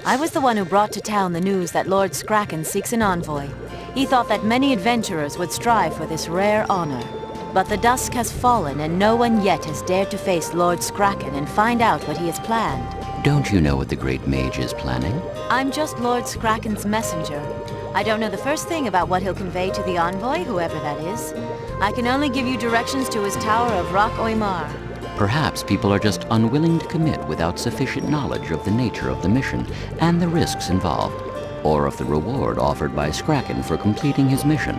I was the one who brought to town the news that Lord Scracken seeks an envoy. He thought that many adventurers would strive for this rare honor. But the dusk has fallen and no one yet has dared to face Lord Scracken and find out what he has planned. Don't you know what the Great Mage is planning? I'm just Lord Scracken's messenger. I don't know the first thing about what he'll convey to the envoy, whoever that is. I can only give you directions to his tower of Rock Oymar. Perhaps people are just unwilling to commit without sufficient knowledge of the nature of the mission and the risks involved, or of the reward offered by Scracken for completing his mission.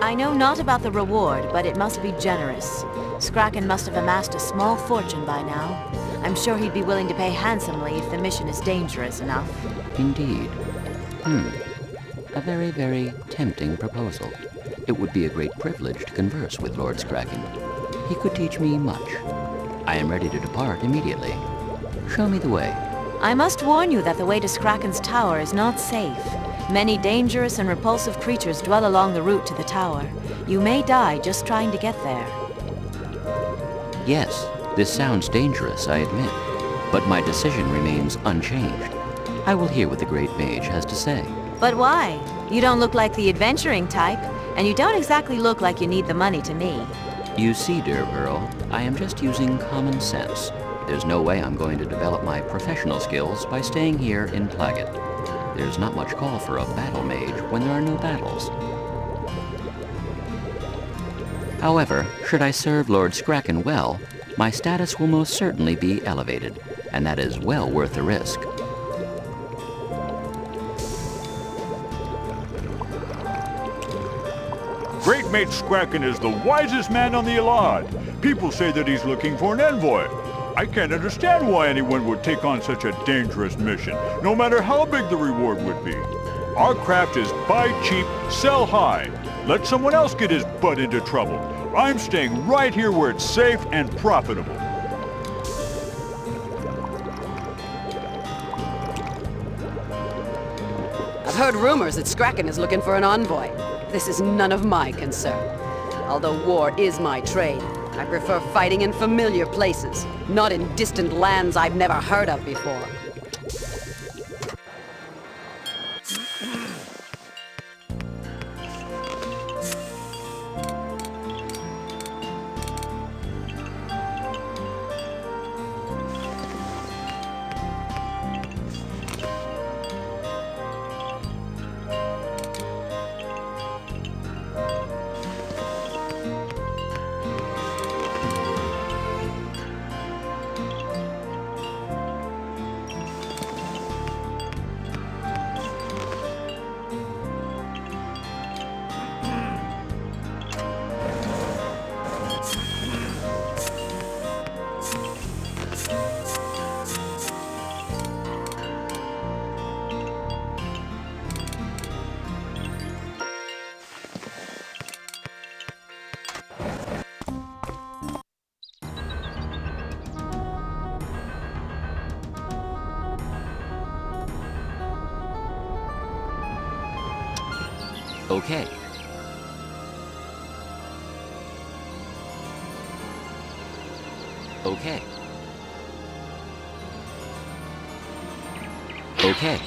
I know not about the reward, but it must be generous. Scracken must have amassed a small fortune by now. I'm sure he'd be willing to pay handsomely if the mission is dangerous enough. Indeed. A very, very tempting proposal. It would be a great privilege to converse with Lord Scracken. He could teach me much. I am ready to depart immediately. Show me the way. I must warn you that the way to Scracken's tower is not safe. Many dangerous and repulsive creatures dwell along the route to the tower. You may die just trying to get there. Yes, this sounds dangerous, I admit, but my decision remains unchanged. I will hear what the Great Mage has to say. But why? You don't look like the adventuring type, and you don't exactly look like you need the money to me. You see, dear Earl, I am just using common sense. There's no way I'm going to develop my professional skills by staying here in Plaget. There's not much call for a battle mage when there are no battles. However, should I serve Lord Scracken well, my status will most certainly be elevated, and that is well worth the risk. Great Mage Scracken is the wisest man on the Elad. People say that he's looking for an envoy. I can't understand why anyone would take on such a dangerous mission, no matter how big the reward would be. Our craft is buy cheap, sell high. Let someone else get his butt into trouble. I'm staying right here where it's safe and profitable. I've heard rumors that Scracken is looking for an envoy. This is none of my concern. Although war is my trade, I prefer fighting in familiar places, not in distant lands I've never heard of before. Okay. Okay. Okay.